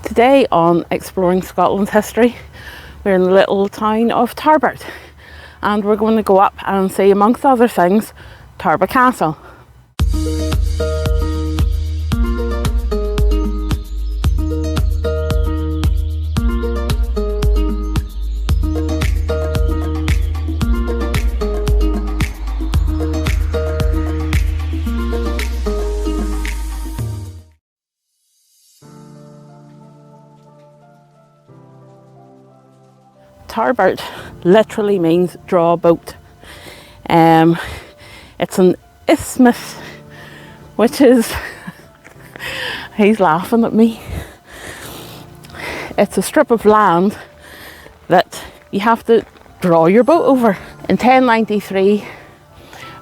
Today on Exploring Scotland's History, we're in the little town of Tarbert, and we're going to go up and see, amongst other things, Tarbert Castle. Tarbert literally means draw a boat. It's an isthmus, which is, he's laughing at me. It's a strip of land that you have to draw your boat over. In 1093,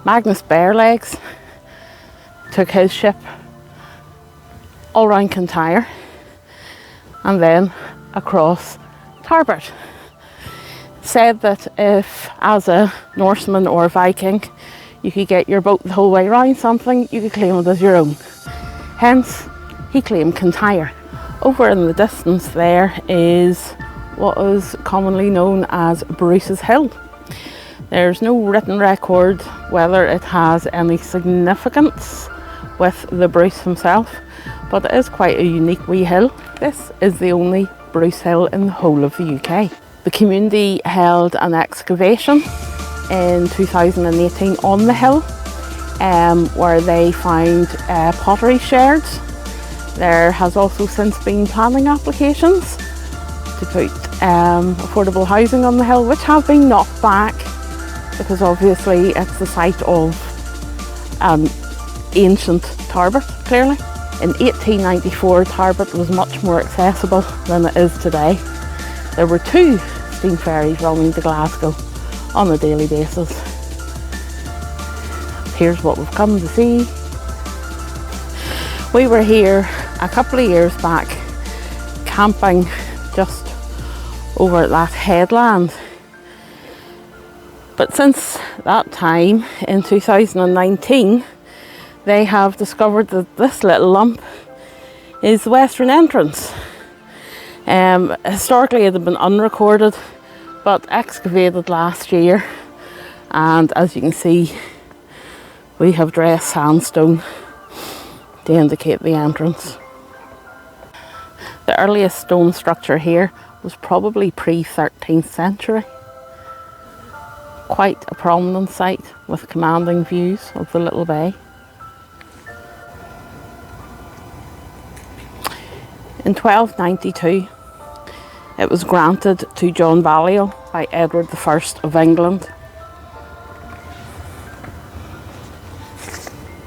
Magnus Barelegs took his ship all around Kintyre and then across Tarbert. Said that if, as a Norseman or a Viking, you could get your boat the whole way around something, you could claim it as your own. Hence, he claimed Kintyre. Over in the distance there is what is commonly known as Bruce's Hill. There's no written record whether it has any significance with the Bruce himself, but it is quite a unique wee hill. This is the only Bruce Hill in the whole of the UK. The community held an excavation in 2018 on the hill where they found pottery sherds. There has also since been planning applications to put affordable housing on the hill, which have been knocked back because obviously it's the site of ancient Tarbert, clearly. In 1894, Tarbert was much more accessible than it is today. There were 2 steam ferries running to Glasgow on a daily basis. Here's what we've come to see. We were here a couple of years back camping just over at that headland. But since that time, in 2019, they have discovered that this little lump is the western entrance. Historically it had been unrecorded but excavated last year, and as you can see we have dressed sandstone to indicate the entrance. The earliest stone structure here was probably pre-13th century. Quite a prominent site with commanding views of the little bay. In 1292 it was granted to John Balliol by Edward I of England.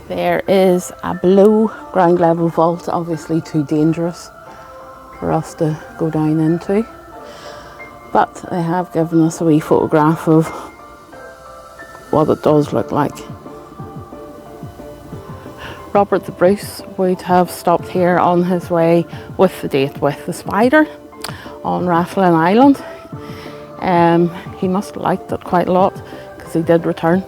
There is a below ground level vault, obviously too dangerous for us to go down into, but they have given us a wee photograph of what it does look like. Robert the Bruce would have stopped here on his way with the 𝕮𝖆𝖗𝖊𝖑 on Rathlin Island. He must have liked it quite a lot because he did return.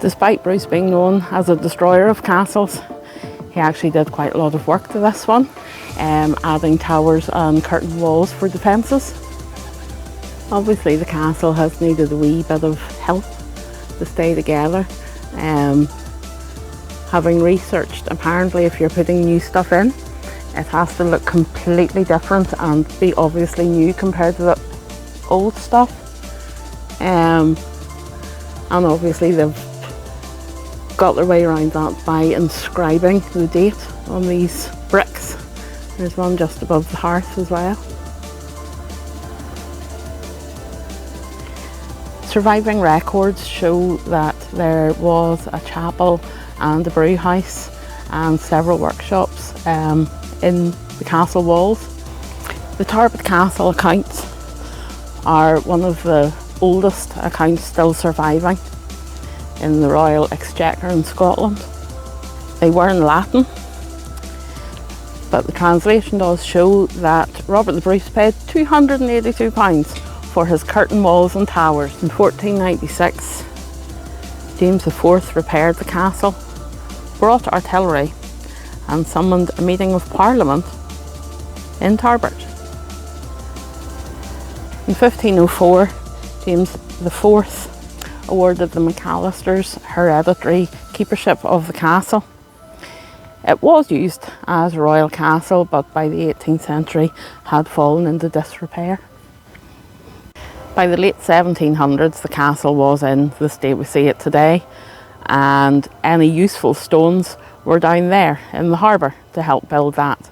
Despite Bruce being known as a destroyer of castles, he actually did quite a lot of work to this one, adding towers and curtain walls for defences. Obviously the castle has needed a wee bit of help to stay together. Having researched, apparently if you're putting new stuff in, it has to look completely different and be obviously new compared to the old stuff. And obviously they've got their way around that by inscribing the date on these bricks. There's one just above the hearth as well. Surviving records show that there was a chapel and a brew house and several workshops in the castle walls. The Tarbert Castle accounts are one of the oldest accounts still surviving in the Royal Exchequer in Scotland. They were in Latin, but the translation does show that Robert the Bruce paid £282 for his curtain walls and towers. In 1496, James IV repaired the castle, brought artillery and summoned a meeting of Parliament in Tarbert. In 1504, James IV awarded the McAllisters hereditary keepership of the castle. It was used as a royal castle, but by the 18th century had fallen into disrepair. By the late 1700s, the castle was in the state we see it today, and any useful stones were down there in the harbour to help build that.